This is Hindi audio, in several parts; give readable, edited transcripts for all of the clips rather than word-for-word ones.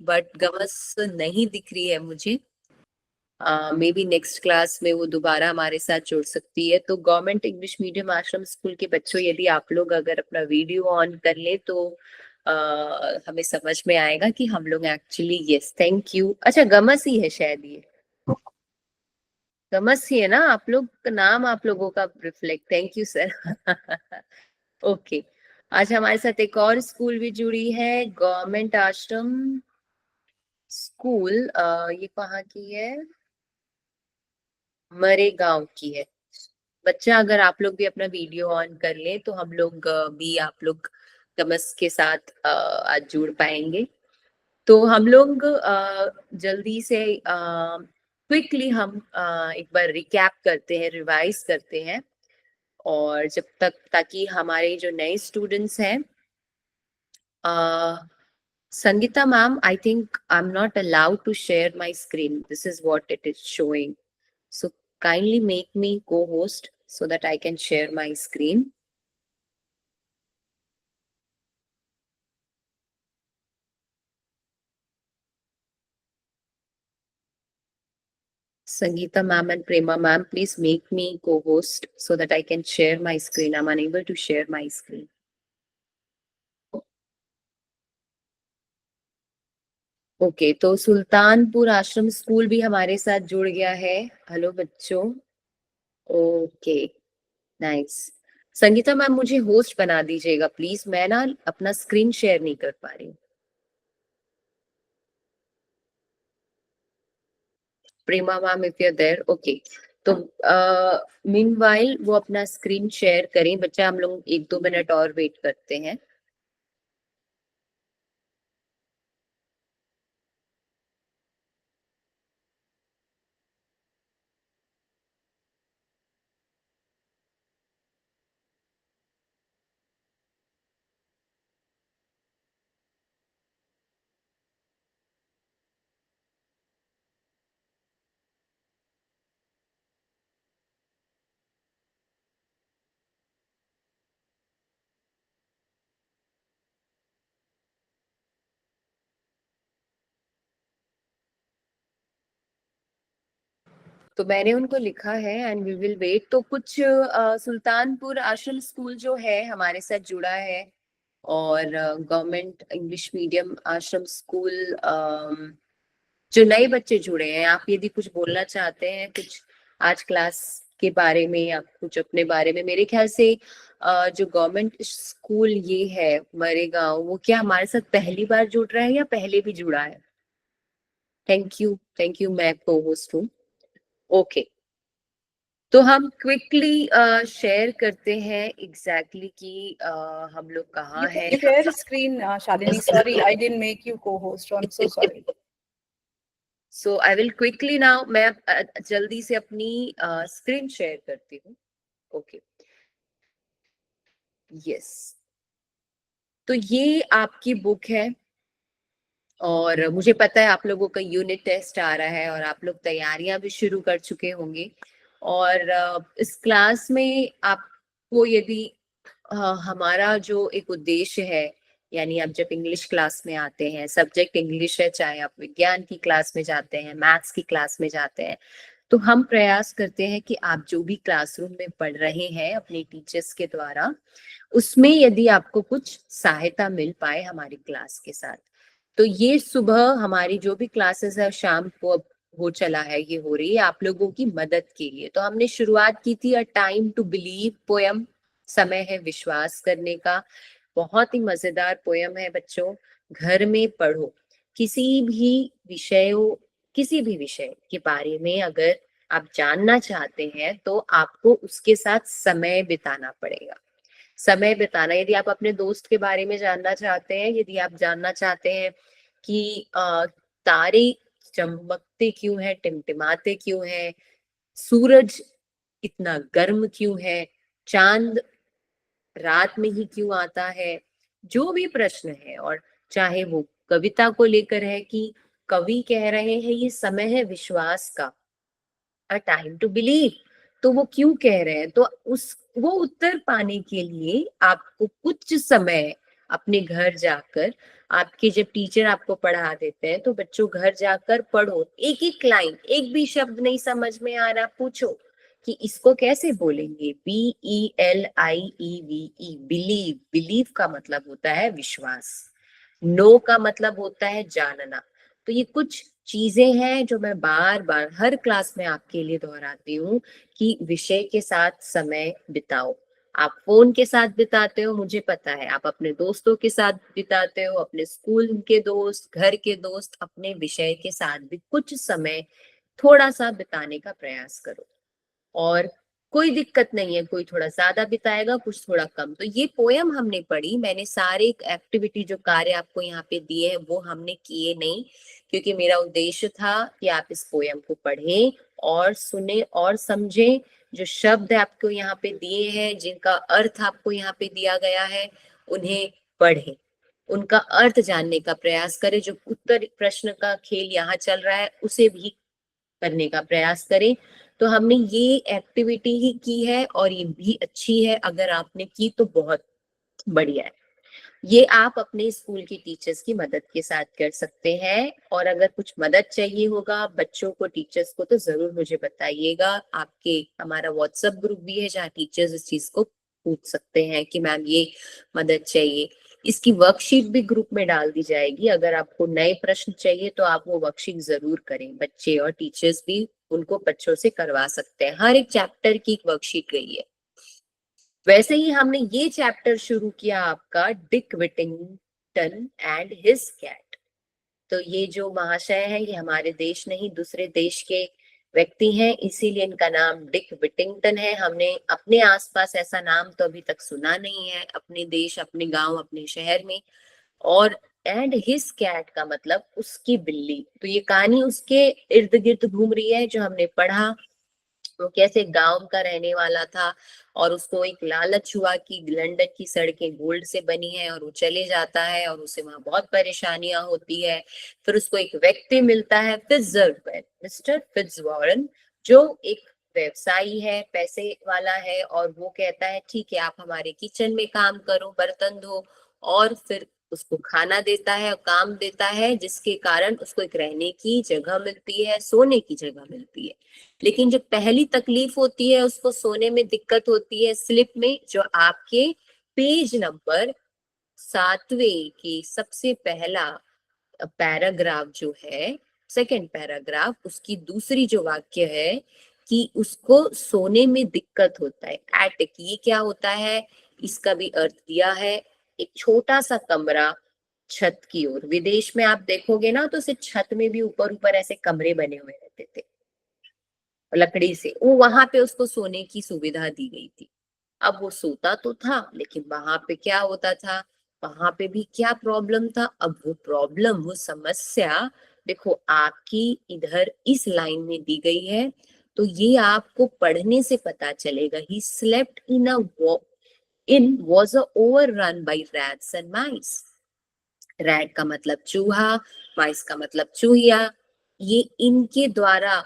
बट गमस नहीं दिख रही है मुझे। मे बी नेक्स्ट क्लास में वो दोबारा हमारे साथ जुड़ सकती है। तो गवर्नमेंट इंग्लिश मीडियम आश्रम स्कूल के बच्चों, यदि आप लोग अगर अपना वीडियो ऑन कर ले तो हमें समझ में आएगा कि हम लोग एक्चुअली, यस थैंक यू। अच्छा, गमस ही है शायद, ये गमस ही है ना आप लोग का नाम, आप लोगों का reflect, thank you sir. Okay, आज हमारे साथ एक और स्कूल भी जुड़ी है, गवर्नमेंट आश्रम स्कूल। ये कहाँ की है? मरे गांव की है। बच्चा, अगर आप लोग भी अपना वीडियो ऑन कर ले तो हम लोग भी आप लोग तमस के साथ आज जुड़ पाएंगे। तो हम लोग जल्दी से क्विकली हम एक बार रिकैप करते हैं, रिवाइज करते हैं। और जब तक, ताकि हमारे जो नए स्टूडेंट्स हैं, Sangeeta ma'am, I think I am not allowed to share my screen, this is what it is showing. So kindly make me co-host so that I can share my screen. Sangeeta ma'am and Prema ma'am, please make me co-host so that I can share my screen. I'm unable to share my screen. Okay, तो सुल्तानपुर आश्रम स्कूल भी हमारे साथ जुड़ गया है। हेलो बच्चों। Okay, nice. संगीता मैम, मुझे होस्ट बना दीजिएगा प्लीज, मैं ना अपना स्क्रीन शेयर नहीं कर पा रही हूँ। Prema ma'am, if you there, okay. तो मीनवाइल वो अपना स्क्रीन शेयर करें बच्चा, हम लोग 1-2 मिनट और वेट करते हैं। तो मैंने उनको लिखा है एंड वी विल वेट। तो कुछ सुल्तानपुर आश्रम स्कूल जो है हमारे साथ जुड़ा है, और गवर्नमेंट इंग्लिश मीडियम आश्रम स्कूल जो नए बच्चे जुड़े हैं, आप यदि कुछ बोलना चाहते हैं कुछ आज क्लास के बारे में या कुछ अपने बारे में। मेरे ख्याल से जो गवर्नमेंट स्कूल ये है मरेगांव, वो क्या हमारे साथ पहली बार जुड़ रहा है या पहले भी जुड़ा है? थैंक यू, थैंक यू, मैं को होस्ट हूँ। ओके, तो हम क्विकली शेयर करते हैं एग्जैक्टली कि हम लोग कहाँ You हैं। can share screen, Shalini. Sorry, I didn't make you co-host. I'm so sorry. So I will quickly now, मैं जल्दी से अपनी स्क्रीन शेयर करती हूँ। Okay, yes. तो ये आपकी बुक है, और मुझे पता है आप लोगों का यूनिट टेस्ट आ रहा है और आप लोग तैयारियां भी शुरू कर चुके होंगे। और इस क्लास में आपको यदि हमारा जो एक उद्देश्य है, यानी आप जब इंग्लिश क्लास में आते हैं, सब्जेक्ट इंग्लिश है, चाहे आप विज्ञान की क्लास में जाते हैं, मैथ्स की क्लास में जाते हैं, तो हम प्रयास करते हैं कि आप जो भी क्लासरूम में पढ़ रहे हैं अपने टीचर्स के द्वारा, उसमें यदि आपको कुछ सहायता मिल पाए हमारी क्लास के साथ। तो ये सुबह हमारी जो भी क्लासेस है शाम को अब हो चला है, ये हो रही है आप लोगों की मदद के लिए। तो हमने शुरुआत की थी a time to believe poem, समय है विश्वास करने का। बहुत ही मजेदार पोयम है बच्चों, घर में पढ़ो। किसी भी विषयों किसी भी विषय के बारे में अगर आप जानना चाहते हैं तो आपको उसके साथ समय बिताना पड़ेगा। समय बिताना, यदि आप अपने दोस्त के बारे में जानना चाहते हैं, यदि आप जानना चाहते हैं कि तारे चमकते क्यों हैं, टिमटिमाते क्यों हैं, सूरज इतना गर्म क्यों है, चांद रात में ही क्यों आता है, जो भी प्रश्न है, और चाहे वो कविता को लेकर है कि कवि कह रहे हैं ये समय है विश्वास का, अ टाइम टू बिलीव, तो वो क्यों कह रहे हैं, तो उस वो उत्तर पाने के लिए आपको कुछ समय अपने घर जाकर, आपके जब टीचर आपको पढ़ा देते हैं तो बच्चों घर जाकर पढ़ो, एक एक लाइन, एक भी शब्द नहीं समझ में आ रहा पूछो कि इसको कैसे बोलेंगे, BELIEVE, बिलीव, बिलीव का मतलब होता है विश्वास, नो का मतलब होता है जानना। तो ये कुछ चीजें हैं जो मैं बार बार हर क्लास में आपके लिए दोहराती हूँ कि विषय के साथ समय बिताओ। आप फोन के साथ बिताते हो, मुझे पता है, आप अपने दोस्तों के साथ बिताते हो, अपने स्कूल के दोस्त, घर के दोस्त, अपने विषय के साथ भी कुछ समय थोड़ा सा बिताने का प्रयास करो। और कोई दिक्कत नहीं है, कोई थोड़ा ज्यादा बिताएगा, कुछ थोड़ा कम। तो ये पोयम हमने पढ़ी, मैंने सारे एक्टिविटी जो कार्य आपको यहाँ पे दिए हैं वो हमने किए नहीं, क्योंकि मेरा उद्देश्य था कि आप इस पोयम को पढ़ें और सुने और समझें। जो शब्द आपको यहाँ पे दिए हैं, जिनका अर्थ आपको यहाँ पे दिया गया है, उन्हें पढ़ें, उनका अर्थ जानने का प्रयास करें। जो उत्तर प्रश्न का खेल यहाँ चल रहा है उसे भी करने का प्रयास करें। तो हमने ये एक्टिविटी ही की है और ये भी अच्छी है, अगर आपने की तो बहुत बढ़िया है। ये आप अपने स्कूल के टीचर्स की मदद के साथ कर सकते हैं, और अगर कुछ मदद चाहिए होगा बच्चों को, टीचर्स को, तो जरूर मुझे बताइएगा। आपके हमारा व्हाट्सएप ग्रुप भी है जहाँ टीचर्स इस चीज को पूछ सकते हैं कि मैम ये मदद चाहिए। इसकी वर्कशीट भी ग्रुप में डाल दी जाएगी, अगर आपको नए प्रश्न चाहिए तो आप वो वर्कशीट जरूर करें, बच्चे और टीचर्स भी उनको बच्चों से करवा सकते हैं। हर एक चैप्टर की एक वर्कशीट गई है। वैसे ही हमने ये चैप्टर शुरू किया आपका डिक विटिंगटन एंड हिज कैट। तो ये जो महाशय है ये हमारे देश नहीं दूसरे देश के व्यक्ति हैं, इसीलिए इनका नाम डिक विटिंगटन है। हमने अपने आसपास ऐसा नाम तो अभी तक सुना नहीं है, अपने देश, अपने गांव, अपने शहर में। और एंड हिज कैट का मतलब उसकी बिल्ली। तो ये कहानी उसके इर्द गिर्द घूम रही है जो हमने पढ़ा। वो कैसे गांव का रहने वाला था और उसको एक लालच हुआ कि लंदन की सड़कें गोल्ड से बनी है, और वो चले जाता है और उसे वहां बहुत परेशानियां होती है। फिर उसको एक व्यक्ति मिलता है, फिट्जवारन, मिस्टर फिट्जवारन, जो एक व्यवसायी है, पैसे वाला है, और वो कहता है ठीक है आप हमारे किचन में काम करो, बर्तन धो, और फिर उसको खाना देता है और काम देता है, जिसके कारण उसको एक रहने की जगह मिलती है, सोने की जगह मिलती है। लेकिन जो पहली तकलीफ होती है, उसको सोने में दिक्कत होती है स्लिप में, जो आपके पेज नंबर 7वें की सबसे पहला पैराग्राफ जो है, सेकंड पैराग्राफ, उसकी दूसरी जो वाक्य है कि उसको सोने में दिक्कत होता है। एटिक, ये क्या होता है, इसका भी अर्थ दिया है, एक छोटा सा कमरा छत की ओर। विदेश में आप देखोगे ना तो सिर्फ छत में भी ऊपर ऊपर ऐसे कमरे बने हुए रहते थे लकड़ी से, वो वहां पे उसको सोने की सुविधा दी गई थी। अब वो सोता तो था, लेकिन वहां पे क्या होता था, वहां पे भी क्या प्रॉब्लम था। अब वो प्रॉब्लम, वो समस्या देखो आपकी इधर इस लाइन में दी गई है, तो ये आपको पढ़ने से पता चलेगा। He slept in a inn was a overrun by rats and mice. Rat का मतलब चूहा, माइस का मतलब चूहिया। ये इनके द्वारा,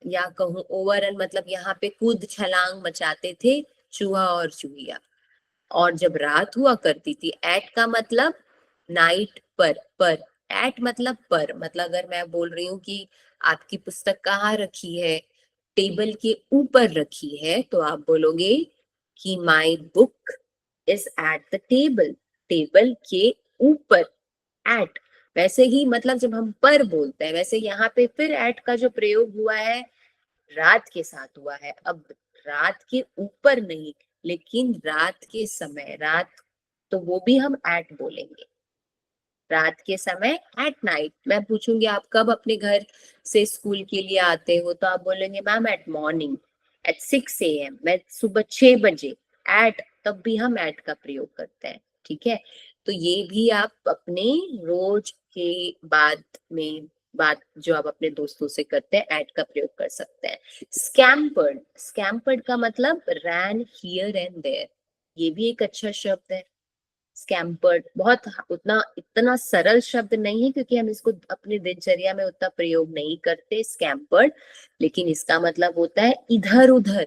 या कहूँ ओवररन मतलब यहाँ पे कूद छलांग मचाते थे चूहा और चूहिया। और जब रात हुआ करती थी, एट का मतलब नाइट, पर एट मतलब पर, मतलब अगर मैं बोल रही हूँ कि आपकी पुस्तक कहाँ रखी है, टेबल के ऊपर रखी है, तो आप बोलोगे कि my book is at the table, table के ऊपर, एट। वैसे ही मतलब जब हम पर बोलते हैं, वैसे यहाँ पे फिर एट का जो प्रयोग हुआ है रात के साथ हुआ है। अब रात के ऊपर नहीं, लेकिन रात के समय, रात, तो वो भी हम एट बोलेंगे, रात के समय, एट नाइट। मैं पूछूंगी आप कब अपने घर से स्कूल के लिए आते हो, तो आप बोलेंगे ma'am at morning, at 6 AM, मैं सुबह 6 बजे, एट, तब भी हम एट का प्रयोग करते हैं। ठीक है, तो ये भी आप अपने रोज के बाद में बात जो आप अपने दोस्तों से करते हैं, एट का प्रयोग कर सकते हैं। स्कैम्पर्ड, स्कैम्पर्ड का मतलब रैन हियर एंड देयर, ये भी एक अच्छा शब्द है। स्कैम्पर्ड बहुत उतना इतना सरल शब्द नहीं है, क्योंकि हम इसको अपनी दिनचर्या में उतना प्रयोग नहीं करते स्कैम्पर्ड, लेकिन इसका मतलब होता है इधर उधर,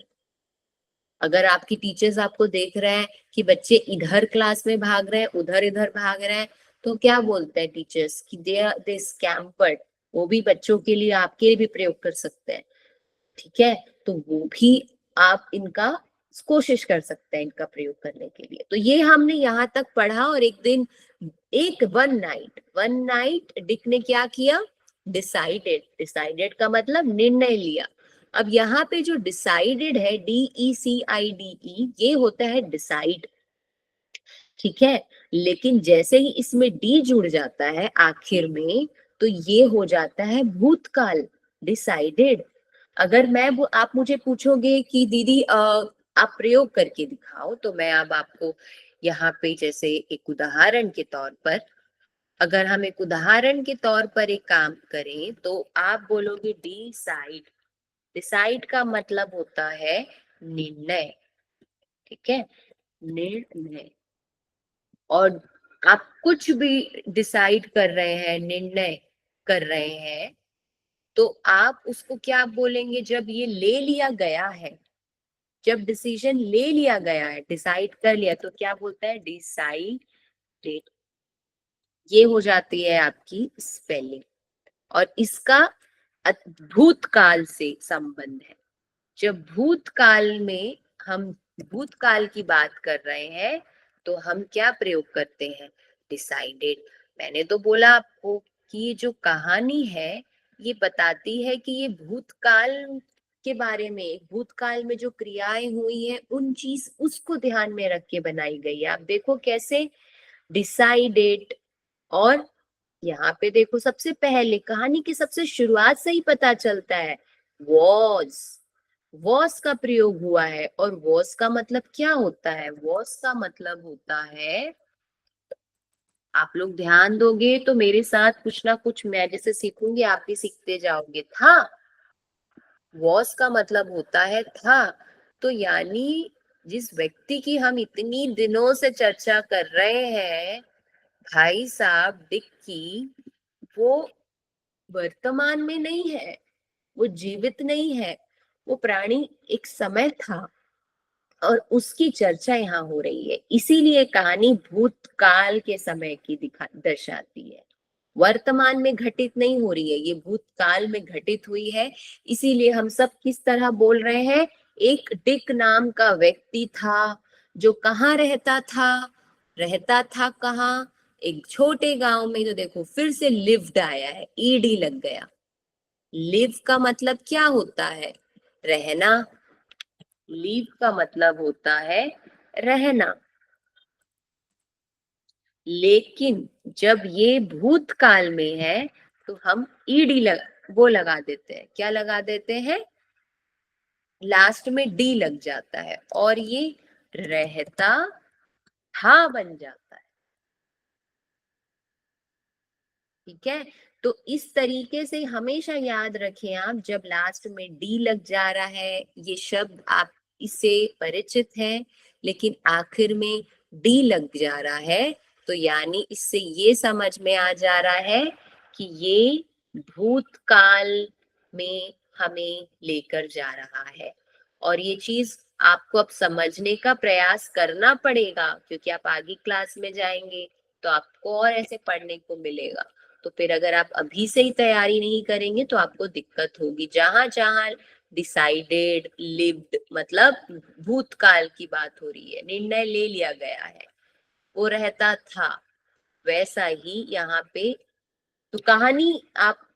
अगर आपकी टीचर्स आपको देख रहे हैं कि बच्चे इधर क्लास में भाग रहे हैं, उधर इधर भाग रहे हैं, तो क्या बोलते हैं टीचर्स कि दे स्कैम्पर्ड, वो भी बच्चों के लिए, आपके लिए भी प्रयोग कर सकते हैं, ठीक है। तो वो भी आप इनका कोशिश कर सकते हैं इनका प्रयोग करने के लिए। तो ये हमने यहाँ तक पढ़ा। और एक दिन, एक वन नाइट डिक ने क्या किया, डिसाइडेड। डिसाइडेड का मतलब निर्णय लिया। अब यहाँ पे जो डिसाइडेड है, DECIDE, ये होता है डिसाइड, ठीक है। लेकिन जैसे ही इसमें डी जुड़ जाता है आखिर में, तो ये हो जाता है भूतकाल, डिसाइडेड। अगर आप मुझे पूछोगे कि दीदी आप प्रयोग करके दिखाओ, तो मैं अब आपको यहाँ पे जैसे एक उदाहरण के तौर पर, अगर हम एक उदाहरण के तौर पर एक काम करें, तो आप बोलोगे डिसाइड। डिसाइड का मतलब होता है निर्णय, ठीक है, निर्णय। और आप कुछ भी डिसाइड कर रहे हैं, निर्णय कर रहे हैं, तो आप उसको क्या बोलेंगे, जब ये ले लिया गया है, जब डिसीजन ले लिया गया है, डिसाइड कर लिया, तो क्या बोलता है, डिसाइडेड। ये हो जाती है आपकी स्पेलिंग। और इसका भूतकाल से संबंध है। जब भूतकाल में हम भूतकाल की बात कर रहे हैं, तो हम क्या प्रयोग करते हैं, डिसाइडेड। मैंने तो बोला आपको कि ये जो कहानी है, ये बताती है कि ये भूतकाल के बारे में, भूतकाल में जो क्रियाएं हुई हैं, उन चीज उसको ध्यान में रख के बनाई गई है। आप देखो कैसे डिसाइडेड। और यहाँ पे देखो, सबसे पहले कहानी की सबसे शुरुआत से ही पता चलता है वॉज, वॉस का प्रयोग हुआ है। और वॉस का मतलब क्या होता है, वॉस का मतलब होता है, आप लोग ध्यान दोगे तो मेरे साथ कुछ ना कुछ मैं जैसे सीखूंगी, आप भी सीखते जाओगे। था, वॉस का मतलब होता है था। तो यानी जिस व्यक्ति की हम इतनी दिनों से चर्चा कर रहे हैं, भाई साहब डिक की, वो वर्तमान में नहीं है, वो जीवित नहीं है, वो प्राणी एक समय था और उसकी चर्चा यहाँ हो रही है। इसीलिए कहानी भूतकाल के समय की दर्शाती है, वर्तमान में घटित नहीं हो रही है, ये भूतकाल में घटित हुई है। इसीलिए हम सब किस तरह बोल रहे हैं, एक डिक नाम का व्यक्ति था जो कहाँ रहता था कहाँ, एक छोटे गांव में। तो देखो फिर से लिव्ड आया है, ईडी लग गया। लिव का मतलब क्या होता है, रहना। लीव का मतलब होता है रहना। लेकिन जब ये भूतकाल में है, तो हम वो लगा देते हैं, क्या लगा देते हैं, लास्ट में डी लग जाता है, और ये रहता था बन जाता है, ठीक है। तो इस तरीके से हमेशा याद रखें आप, जब लास्ट में डी लग जा रहा है, ये शब्द आप इससे परिचित हैं, लेकिन आखिर में डी लग जा रहा है, तो यानी इससे ये समझ में आ जा रहा है कि ये भूतकाल में हमें लेकर जा रहा है। और ये चीज आपको अब समझने का प्रयास करना पड़ेगा, क्योंकि आप आगे क्लास में जाएंगे तो आपको और ऐसे पढ़ने को मिलेगा। तो फिर अगर आप अभी से ही तैयारी नहीं करेंगे तो आपको दिक्कत होगी। जहां जहां डिसाइडेड, लिव्ड मतलब भूतकाल की बात हो रही है, निर्णय ले लिया गया है, वो रहता था, वैसा ही यहाँ पे। तो कहानी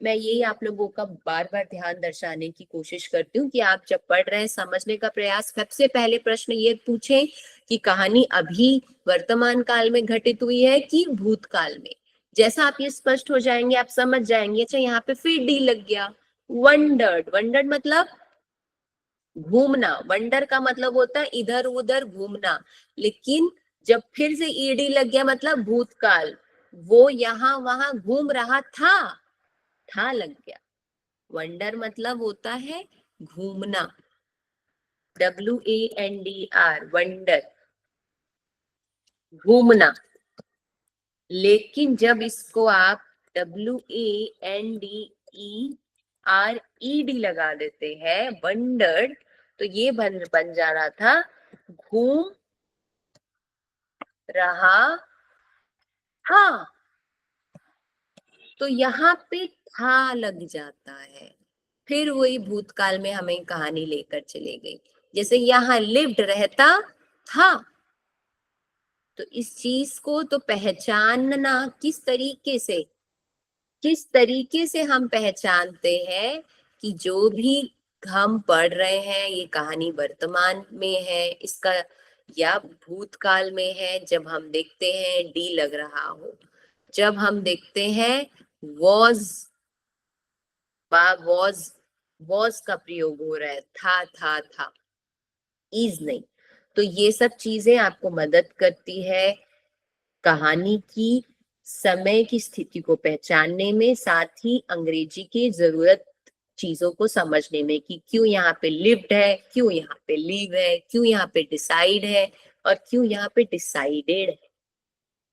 मैं यही आप लोगों का बार बार ध्यान दर्शाने की कोशिश करती हूँ कि आप जब पढ़ रहे हैं, समझने का प्रयास, सबसे पहले प्रश्न ये पूछें कि कहानी अभी वर्तमान काल में घटित हुई है कि भूतकाल में। जैसा आप ये स्पष्ट हो जाएंगे, आप समझ जाएंगे। अच्छा, यहाँ पे फिर डी लग गया, वंडर्ड। वंडर्ड मतलब घूमना। वंडर का मतलब होता है इधर उधर घूमना। लेकिन जब फिर से ईडी लग गया, मतलब भूतकाल, वो यहाँ वहां घूम रहा था लग गया। वंडर मतलब होता है घूमना, WANDR, वंडर, घूमना। लेकिन जब इसको आप WANDERED लगा देते हैं, वंडर्ड, तो ये बन जा रहा था घूम रहा। हाँ, तो यहाँ पे था लग जाता है, फिर वही भूतकाल में हमें कहानी लेकर चले गई। जैसे यहाँ लिव्ड रहता था, तो इस चीज को तो पहचानना किस तरीके से हम पहचानते हैं कि जो भी हम पढ़ रहे हैं ये कहानी वर्तमान में है इसका, या भूतकाल में है जब हम देखते हैं डी लग रहा हो, जब हम देखते हैं वॉज वॉज वॉज का प्रयोग हो रहा है, था इज नहीं। तो ये सब चीजें आपको मदद करती है कहानी की समय की स्थिति को पहचानने में, साथ ही अंग्रेजी की जरूरत चीजों को समझने में कि क्यों यहाँ पे लिव्ड है, क्यों यहाँ पे लिव है, क्यों यहाँ पे डिसाइड है और क्यों यहाँ पे डिसाइडेड है।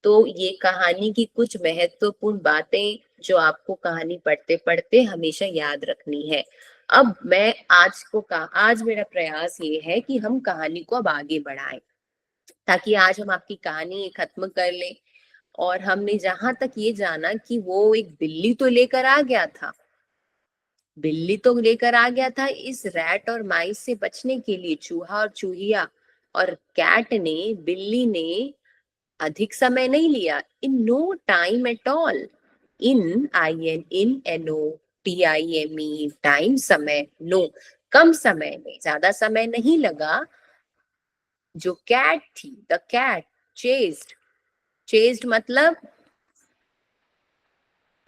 तो ये कहानी की कुछ महत्वपूर्ण बातें जो आपको कहानी पढ़ते पढ़ते हमेशा याद रखनी है। अब मैं आज मेरा प्रयास ये है कि हम कहानी को अब आगे बढ़ाएं, ताकि आज हम आपकी कहानी खत्म कर लें। और हमने जहां तक ये जाना कि वो एक बिल्ली तो लेकर आ गया था, बिल्ली तो लेकर आ गया था इस रैट और माइस से बचने के लिए, चूहा और चूहिया, और बिल्ली ने अधिक समय नहीं लिया, in no time at all, in time समय, नो कम समय में, ज्यादा समय नहीं लगा। जो कैट थी, द कैट चेस्ड मतलब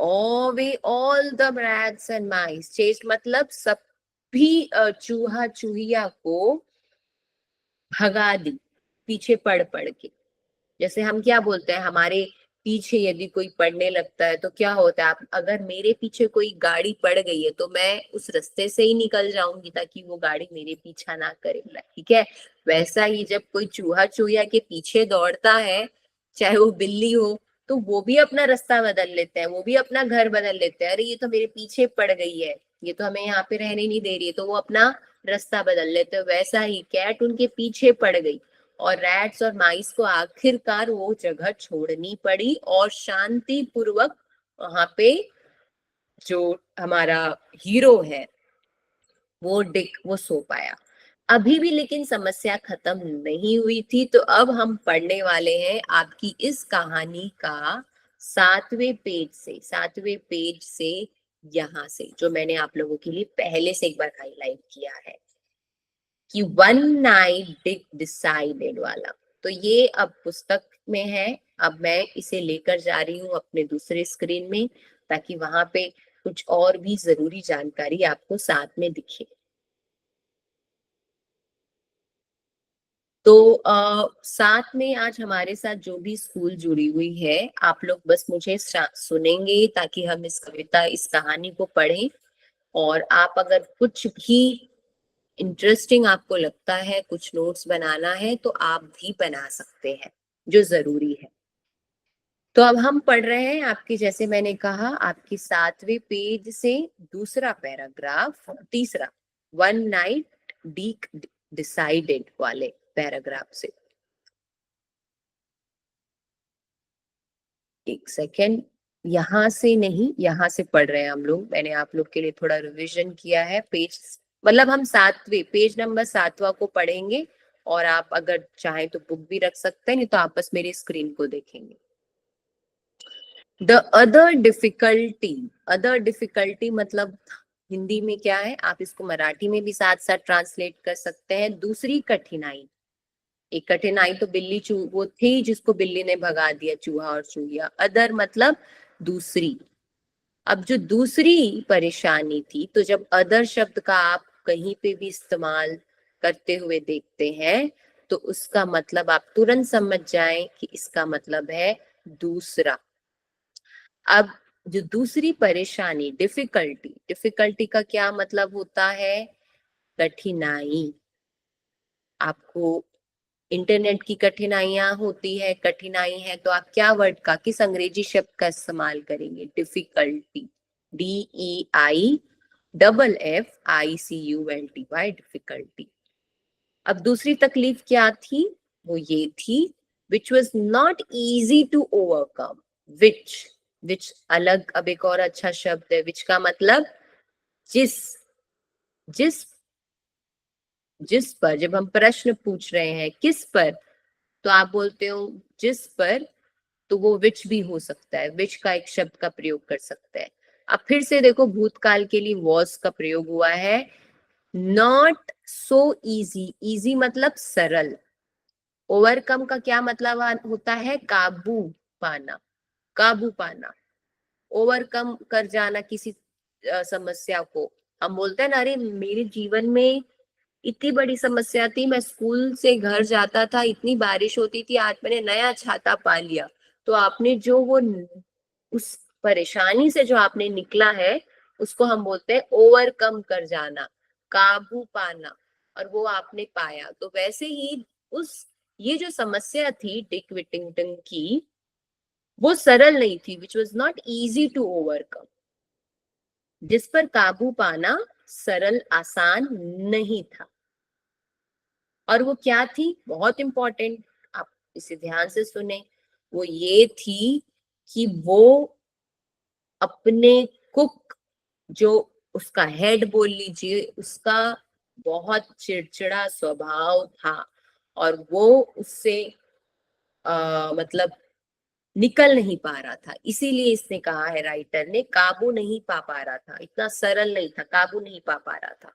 away all the rats and mice, chased मतलब सभी चूहा चूहिया को भगा दी, पीछे पड़ पड़ के। जैसे हम क्या बोलते हैं, हमारे पीछे यदि कोई पड़ने लगता है तो क्या होता है, आप अगर मेरे पीछे कोई गाड़ी पड़ गई है तो मैं उस रास्ते से ही निकल जाऊंगी ताकि वो गाड़ी मेरे पीछा ना करे, ठीक है। वैसा ही जब कोई चूहा चूहिया के पीछे दौड़ता है, चाहे वो बिल्ली हो, तो वो भी अपना रास्ता बदल लेते हैं, वो भी अपना घर बदल लेते हैं। अरे ये तो मेरे पीछे पड़ गई है, ये तो हमें यहाँ पे रहने नहीं दे रही है, तो वो अपना रास्ता बदल लेते हैं। वैसा ही कैट उनके पीछे पड़ गई और रैट्स और माइस को आखिरकार वो जगह छोड़नी पड़ी और शांति पूर्वक वहां पे जो हमारा हीरो है वो सो पाया। अभी भी लेकिन समस्या खत्म नहीं हुई थी, तो अब हम पढ़ने वाले हैं आपकी इस कहानी का 7वें पेज से यहाँ से, जो मैंने आप लोगों के लिए पहले से एक बार हाईलाइट किया है कि वन नाइट डिसाइडेड वाला। तो ये अब पुस्तक में है, अब मैं इसे लेकर जा रही हूँ अपने दूसरे स्क्रीन में, ताकि वहां पे कुछ और भी जरूरी जानकारी आपको साथ में दिखे। तो साथ में आज हमारे साथ जो भी स्कूल जुड़ी हुई है, आप लोग बस मुझे सुनेंगे ताकि हम इस कहानी को पढ़ें। और आप अगर कुछ भी इंटरेस्टिंग आपको लगता है, कुछ नोट्स बनाना है, तो आप भी बना सकते हैं, जो जरूरी है। तो अब हम पढ़ रहे हैं आपकी, जैसे मैंने कहा, आपकी 7वें पेज से दूसरा पैराग्राफ, तीसरा, वन नाइट डिसाइडेड वाले पैराग्राफ से। एक सेकेंड, यहां से नहीं, यहां से पढ़ रहे हैं हम लोग। मैंने आप लोग के लिए थोड़ा रिवीजन किया है। मतलब हम 7वें पेज नंबर 7वां को पढ़ेंगे, और आप अगर चाहें तो बुक भी रख सकते हैं, नहीं तो आप बस मेरी स्क्रीन को देखेंगे। द अदर डिफिकल्टी मतलब हिंदी में क्या है, आप इसको मराठी में भी साथ साथ ट्रांसलेट कर सकते हैं। दूसरी कठिनाई, एक कठिनाई तो वो थी जिसको बिल्ली ने भगा दिया, चूहा और चूहिया। अदर मतलब दूसरी। अब जो दूसरी परेशानी थी, तो जब अदर शब्द का आप कहीं पे भी इस्तेमाल करते हुए देखते हैं, तो उसका मतलब आप तुरंत समझ जाएं कि इसका मतलब है दूसरा। अब जो दूसरी परेशानी, डिफिकल्टी का क्या मतलब होता है, कठिनाई। आपको इंटरनेट की कठिनाइयां होती है, कठिनाई है, तो आप क्या वर्ड का, किस अंग्रेजी शब्द का इस्तेमाल करेंगे, डिफिकल्टी, DEIFFICULTY, डिफिकल्टी। अब दूसरी तकलीफ क्या थी, वो ये थी, which was not easy to overcome. Which, which अलग अब एक और अच्छा शब्द है, विच का मतलब जिस, जिस, जिस पर, जब हम प्रश्न पूछ रहे हैं किस पर, तो आप बोलते हो जिस पर, तो वो विच भी हो सकता है, विच का एक शब्द का प्रयोग कर सकते हैं। अब फिर से देखो, भूतकाल के लिए वॉज का प्रयोग हुआ है। नॉट सो इजी, इजी मतलब सरल। ओवरकम का क्या मतलब होता है, काबू पाना, काबू पाना, ओवरकम कर जाना किसी समस्या को। हम बोलते हैं ना, अरे मेरे जीवन में इतनी बड़ी समस्या थी, मैं स्कूल से घर जाता था, इतनी बारिश होती थी, आज मैंने नया छाता पा लिया। तो आपने जो वो उस परेशानी से जो आपने निकला है, उसको हम बोलते हैं ओवरकम कर जाना, काबू पाना, और वो आपने पाया। तो वैसे ही उस, ये जो समस्या थी डिक विटिंगटन की, वो सरल नहीं थी, which was not easy to overcome. जिस पर काबू पाना सरल आसान नहीं था। और वो क्या थी, बहुत इंपॉर्टेंट, आप इसे ध्यान से सुने, वो ये थी कि वो अपने कुक, जो उसका हेड बोल लीजिए, उसका बहुत चिड़चिड़ा स्वभाव था, और वो उससे मतलब निकल नहीं पा रहा था। इसीलिए इसने कहा है राइटर ने, काबू नहीं पा रहा था, इतना सरल नहीं था, काबू नहीं पा रहा था।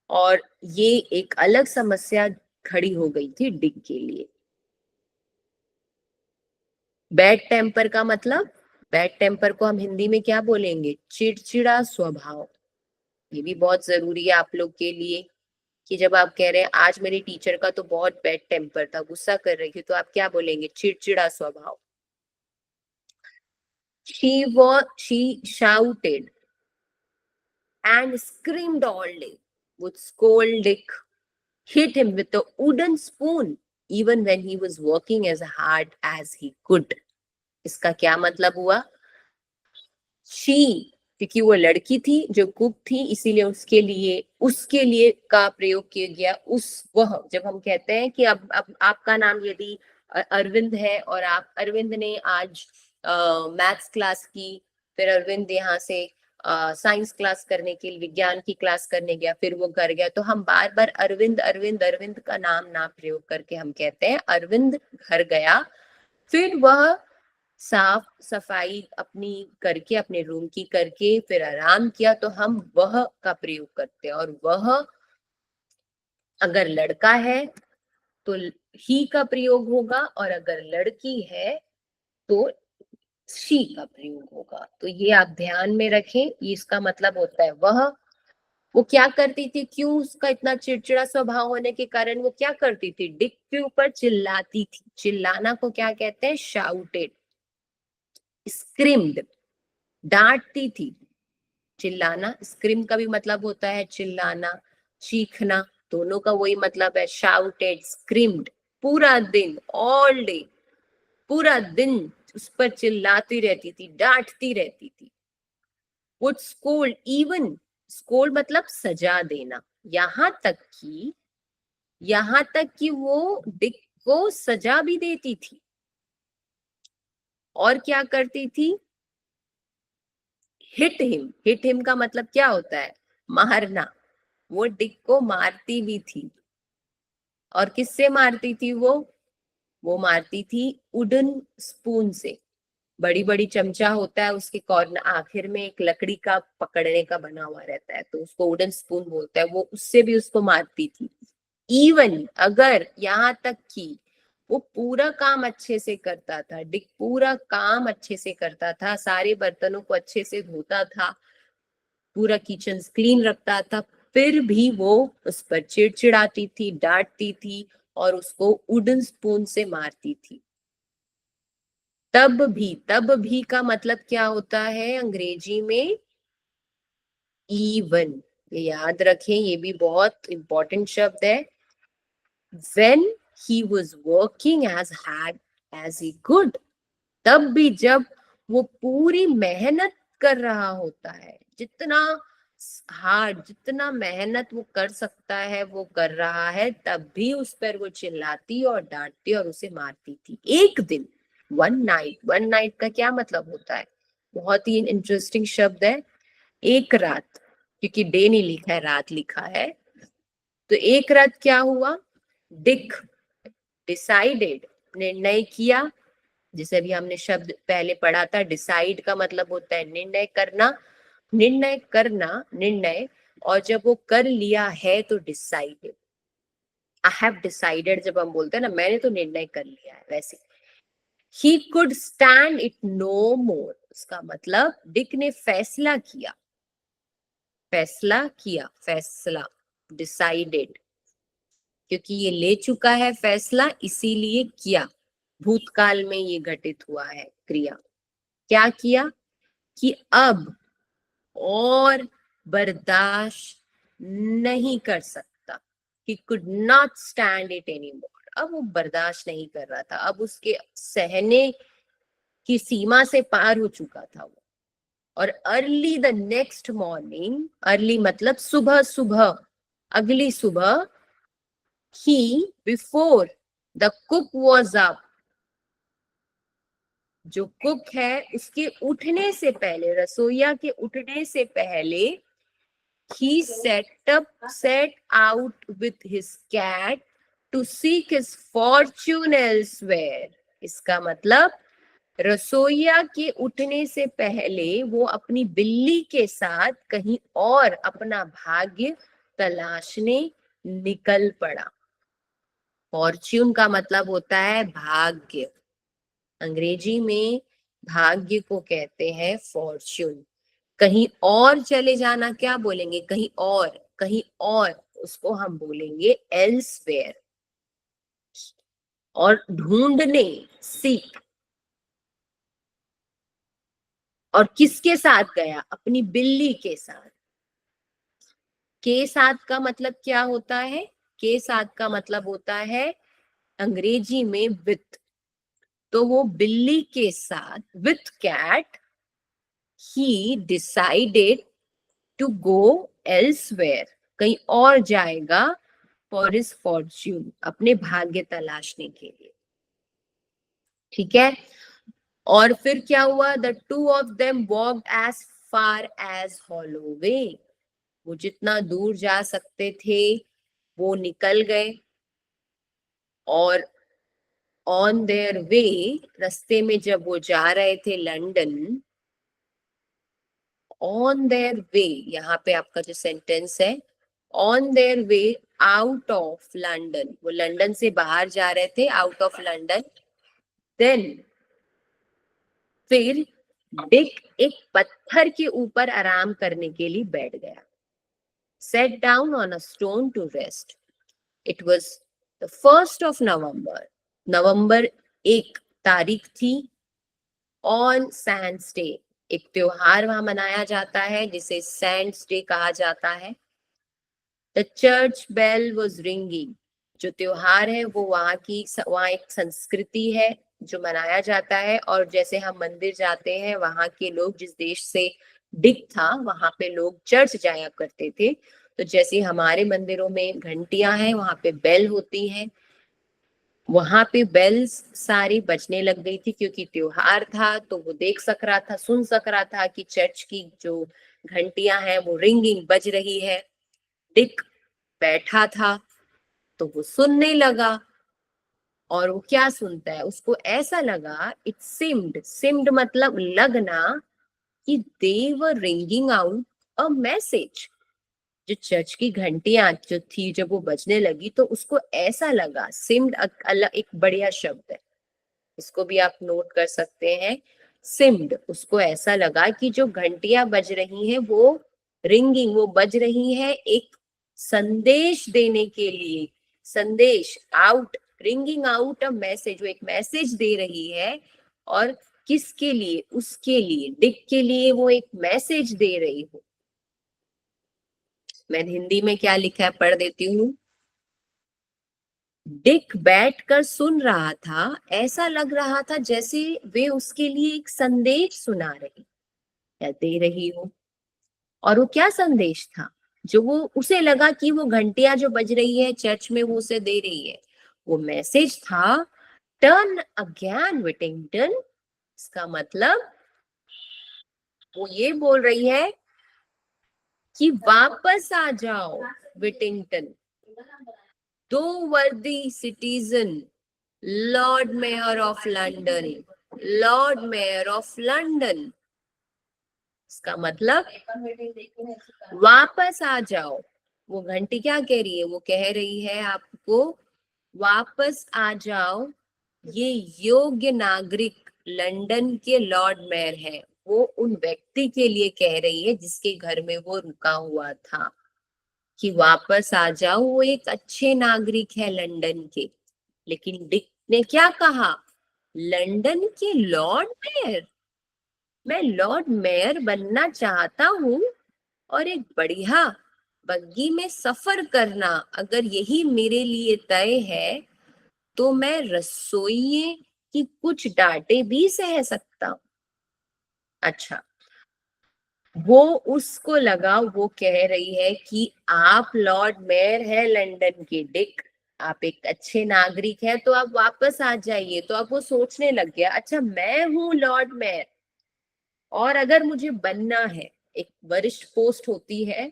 और ये एक अलग समस्या खड़ी हो गई थी डिक के लिए। बैड टेम्पर का मतलब, बैड टेम्पर को हम हिंदी में क्या बोलेंगे, चिड़चिड़ा स्वभाव। ये भी बहुत जरूरी है आप लोग के लिए, कि जब आप कह रहे हैं आज मेरे टीचर का तो बहुत बैड टेम्पर था, गुस्सा कर रही थी, तो आप क्या बोलेंगे, चिड़चिड़ा स्वभाव। she shouted and screamed all day, would scold Dick, hit him with a wooden spoon, even when he was working as hard as he could. इसका क्या मतलब हुआ, शी, क्योंकि वो लड़की थी जो कुक थी, इसीलिए उसके लिए का प्रयोग किया गया। उस, वह, जब हम कहते हैं कि अब आपका नाम यदि अरविंद है, और आप, अरविंद ने आज मैथ्स क्लास की, फिर अरविंद यहाँ से साइंस क्लास करने के लिए, विज्ञान की क्लास करने गया, फिर वो घर गया, तो हम बार बार अरविंद अरविंद अरविंद का नाम ना प्रयोग करके हम कहते हैं अरविंद घर गया, फिर वह साफ सफाई अपनी करके, अपने रूम की करके, फिर आराम किया, तो हम वह का प्रयोग करते हैं। और वह अगर लड़का है तो ही का प्रयोग होगा, और अगर लड़की है तो शी का प्रयोग होगा। तो ये आप ध्यान में रखें, ये इसका मतलब होता है वह। वो क्या करती थी, क्यों उसका इतना चिड़चिड़ा स्वभाव होने के कारण वो क्या करती थी, डिक के ऊपर चिल्लाती थी। चिल्लाना को क्या कहते हैं, शाउटेड। स्क्रीम्ड, डांटती थी। चिल्लाना, स्क्रीम का भी मतलब होता है चिल्लाना, चीखना, दोनों का वही मतलब है, शाउटेड, स्क्रीम्ड। पूरा दिन, ऑल डे, पूरा दिन उस पर चिल्लाती रहती थी, डांटती रहती थी। वुड स्कोल्ड, इवन, स्कोल्ड मतलब सजा देना, यहाँ तक कि, यहाँ तक कि वो डिक को सजा भी देती थी। और क्या करती थी, हिट हिम का मतलब क्या होता है, मारना। वो डिक को मारती भी थी। और किससे मारती थी वो मारती थी वुडन स्पून से। बड़ी बड़ी चमचा होता है, उसके कॉर्नर आखिर में एक लकड़ी का पकड़ने का बना हुआ रहता है, तो उसको वुडन स्पून बोलता है। वो उससे भी उसको मारती थी। इवन, अगर, यहाँ तक कि वो पूरा काम अच्छे से करता था, डिक पूरा काम अच्छे से करता था, सारे बर्तनों को अच्छे से धोता था, पूरा किचन क्लीन रखता था, फिर भी वो उस पर चिड़चिड़ाती थी, डांटती थी, और उसको वुडन स्पून से मारती थी। तब भी का मतलब क्या होता है अंग्रेजी में, इवन। ये याद रखें, ये भी बहुत इंपॉर्टेंट शब्द है। when he was working as hard as he could, तब भी जब वो पूरी मेहनत कर रहा होता है, जितना हार्ड, जितना मेहनत वो कर सकता है वो कर रहा है, तब भी उस पर वो चिल्लाती और डांटती और उसे मारती थी। एक दिन, वन नाइट, वन नाइट का क्या मतलब होता है? बहुत ही इंटरेस्टिंग शब्द है, एक रात, क्योंकि डे नहीं लिखा है, रात लिखा है। तो एक रात क्या हुआ? डिक डिसाइडेड, निर्णय किया, जिसे भी हमने शब्द पहले पढ़ा था, डिसाइड का मतलब होता है निर्णय करना, निर्णय करना, निर्णय। और जब वो कर लिया है तो डिसाइडेड, आई हैव डिसाइडेड जब हम बोलते हैं ना, मैंने तो निर्णय कर लिया है, वैसे। He could stand it no more, उसका मतलब डिक ने फैसला किया, फैसला किया, फैसला, डिसाइडेड, क्योंकि ये ले चुका है फैसला, इसीलिए किया, भूतकाल में ये घटित हुआ है क्रिया। क्या किया? कि अब और बर्दाश्त नहीं कर सकता, he could not stand it anymore, अब वो बर्दाश्त नहीं कर रहा था, अब उसके सहने की सीमा से पार हो चुका था वो। और early the next morning, early मतलब सुबह सुबह, अगली सुबह, he before the cook was up, जो कुक है उसके उठने से पहले, रसोईया के उठने से पहले, he set out with his cat to seek his fortune elsewhere. इसका मतलब रसोईया के उठने से पहले वो अपनी बिल्ली के साथ कहीं और अपना भाग्य तलाशने निकल पड़ा। फॉर्च्यून का मतलब होता है भाग्य, अंग्रेजी में भाग्य को कहते हैं फॉर्च्यून। कहीं और चले जाना क्या बोलेंगे? कहीं और, कहीं और, उसको हम बोलेंगे एल्सवेयर। और ढूंढने, सीक, और किसके साथ गया? अपनी बिल्ली के साथ। के साथ का मतलब क्या होता है? के साथ का मतलब होता है अंग्रेजी में विथ। तो वो बिल्ली के साथ, with cat, he decided to go elsewhere, कहीं और जाएगा, फॉर हिज फॉर्च्यून, अपने भाग्य तलाशने के लिए। ठीक है। और फिर क्या हुआ? The two of them walked as far as Holloway, वो जितना दूर जा सकते थे वो निकल गए। और ऑन देयर वे, रास्ते में जब वो जा रहे थे लंदन, ऑन देयर वे, यहाँ पे आपका जो सेंटेंस है, on their way out of London, वो लंदन से बाहर जा रहे थे, आउट ऑफ लंदन। देन फिर डिक एक पत्थर के ऊपर आराम करने के लिए बैठ गया। Sat down on a stone to rest. It was the 1st of November, नवंबर 1 तारीख थी। ऑन सैंड्स डे, एक त्योहार वहां मनाया जाता है जिसे सैंड्स डे कहा जाता है। The church bell was ringing, जो त्योहार है वो वहाँ एक संस्कृति है जो मनाया जाता है। और जैसे हम मंदिर जाते हैं, वहां के लोग, जिस देश से डिक था वहां पे लोग चर्च जाया करते थे, तो जैसे हमारे मंदिरों में घंटियां हैं, वहां पे बेल होती हैं, वहां पे बेल्स सारी बजने लग गई थी, क्योंकि त्योहार था। तो वो देख सक रहा था, सुन सक रहा था कि चर्च की जो घंटियां हैं वो रिंगिंग, बज रही है। डिक बैठा था तो वो सुनने लगा। और वो क्या सुनता है? उसको ऐसा लगा, इट सिम्ड, सिम्ड मतलब लगना, कि दे वर रिंगिंग आउट अ मैसेज। जो चर्च की घंटियां जो थी, जब वो बजने लगी तो उसको ऐसा लगा, सिम्ड अलग एक बढ़िया शब्द है, इसको भी आप नोट कर सकते हैं। सिम्ड, उसको ऐसा लगा कि जो घंटियां बज रही हैं वो रिंगिंग, वो बज रही हैं एक संदेश देने के लिए। संदेश, out, ringing out a message, वो एक मैसेज दे रही है। और किसके लिए? उसके लिए, डिक के लिए वो एक मैसेज दे रही हो। मैं हिंदी में क्या लिखा है पढ़ देती हूँ। डिक बैठकर सुन रहा था, ऐसा लग रहा था जैसे वे उसके लिए एक संदेश सुना रही या दे रही हो। और वो क्या संदेश था जो वो उसे लगा कि वो घंटियां जो बज रही है चर्च में वो उसे दे रही है? वो मैसेज था टर्न अगेन विटिंगटन। इसका मतलब वो ये बोल रही है कि वापस आ जाओ विटिंगटन, दो वर्दी citizen, Lord mayor of London, Lord mayor of London. इसका मतलब वापस आ जाओ। वो घंटी क्या कह रही है? वो कह रही है आपको वापस आ जाओ। ये योग्य नागरिक लंदन के लॉर्ड मेयर है। वो उन व्यक्ति के लिए कह रही है जिसके घर में वो रुका हुआ था कि वापस आ जाओ, वो एक अच्छे नागरिक है लंदन के। लेकिन डिक ने क्या कहा? लंदन के लॉर्ड मेयर? मैं लॉर्ड मेयर बनना चाहता हूँ और एक बढ़िया बग्गी में सफर करना अगर यही मेरे लिए तय है तो मैं रसोइये की कुछ डांटे भी सह सकता हूँ। अच्छा, वो उसको लगा वो कह रही है कि आप लॉर्ड मेयर है लंदन के डिक, आप एक अच्छे नागरिक हैं तो आप वापस आ जाइए। तो अब वो सोचने लग गया, अच्छा मैं हूँ लॉर्ड मेयर और अगर मुझे बनना है, एक वरिष्ठ पोस्ट होती है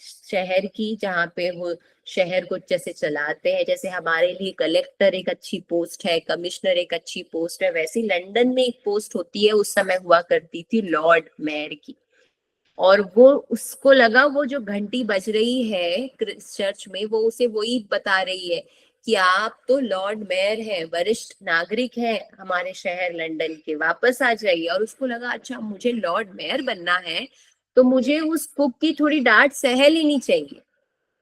शहर की जहाँ पे वो शहर को जैसे चलाते हैं, जैसे हमारे लिए कलेक्टर एक अच्छी पोस्ट है, कमिश्नर एक अच्छी पोस्ट है, वैसे लंदन में एक पोस्ट होती है, उस समय हुआ करती थी लॉर्ड मेयर की। और वो उसको लगा वो जो घंटी बज रही है चर्च में वो उसे वही बता रही है कि आप तो लॉर्ड मेयर है, वरिष्ठ नागरिक है हमारे शहर लंदन के, वापस आ जाइए। और उसको लगा अच्छा मुझे लॉर्ड मेयर बनना है तो मुझे उस कुक की थोड़ी डांट सह लेनी चाहिए।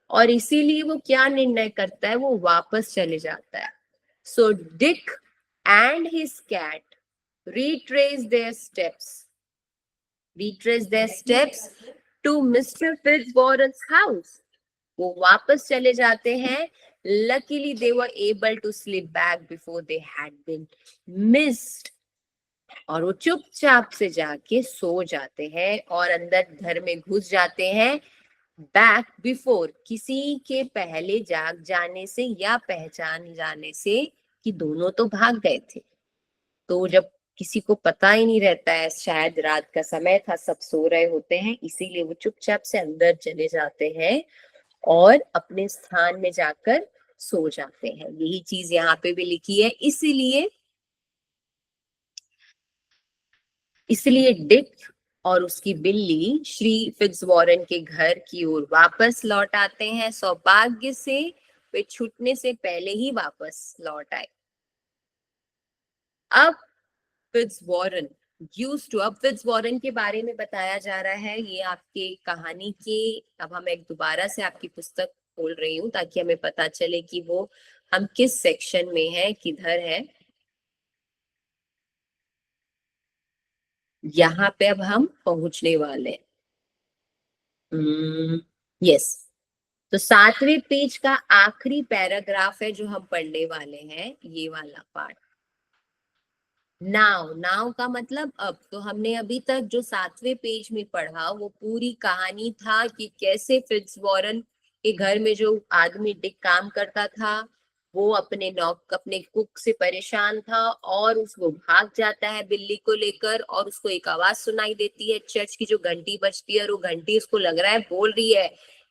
और इसीलिए वो क्या निर्णय करता है, वो वापस चले जाता है। So Dick and his cat retrace their steps to Mr. Fitzwarren's house. वो वापस चले जाते हैं। Luckily they were able to slip back before they had been missed. और वो चुपचाप से जाके सो जाते हैं और अंदर घर में घुस जाते हैं बैक बिफोर, किसी के पहले जाग जाने से या पहचान जाने से कि दोनों तो भाग गए थे। तो जब किसी को पता ही नहीं रहता है, शायद रात का समय था, सब सो रहे होते हैं, इसीलिए वो चुपचाप से अंदर चले जाते हैं और अपने स्थान में जाकर सो जाते हैं। यही चीज यहाँ पे भी लिखी है। इसलिए डिक और उसकी बिल्ली श्री फिट्जवॉरन के घर की ओर वापस लौट आते हैं। सौभाग्य से वे छूटने से पहले ही वापस लौट आए। अब फिट्जवॉरन अब फिट्जवॉरन के बारे में बताया जा रहा है। ये आपके कहानी के, अब हम एक दोबारा से आपकी पुस्तक खोल रही हूँ ताकि हमें पता चले कि वो हम किस सेक्शन में है, किधर है। यहाँ पे अब हम पहुंचने वाले हैं। यस, तो 7वें पेज का आखिरी पैराग्राफ है जो हम पढ़ने वाले हैं, ये वाला पार्ट। नाउ का मतलब अब। तो हमने अभी तक जो 7वें पेज में पढ़ा वो पूरी कहानी था कि कैसे फिट्जवॉरन के घर में जो आदमी डिक काम करता था वो अपने कुक से परेशान था और उसको भाग जाता है बिल्ली को लेकर और उसको एक आवाज सुनाई देती है चर्च की जो घंटी बजती है और वो घंटी उसको लग रहा है बोल रही है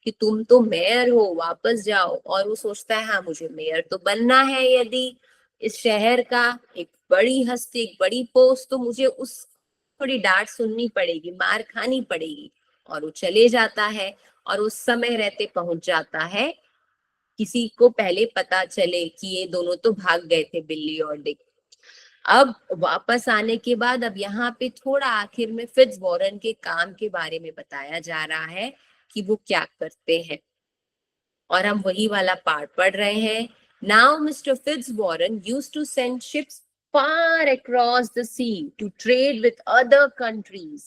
कि तुम तो मेयर हो, वापस जाओ। और वो सोचता है हाँ मुझे मेयर तो बनना है, यदि इस शहर का एक बड़ी हस्ती, एक बड़ी पोस्ट, तो मुझे उस थोड़ी डांट सुननी पड़ेगी, मार खानी पड़ेगी। और वो चले जाता है और उस समय रहते पहुंच जाता है, किसी को पहले पता चले कि ये दोनों तो भाग गए थे, बिल्ली और डिक। अब वापस आने के बाद अब यहाँ पे थोड़ा आखिर में फिट्जवॉरन के काम के बारे में बताया जा रहा है कि वो क्या करते हैं और हम वही वाला पार्ट पढ़ रहे हैं। Now Mr. Fitzwarren used to send ships far across the sea to trade with other countries.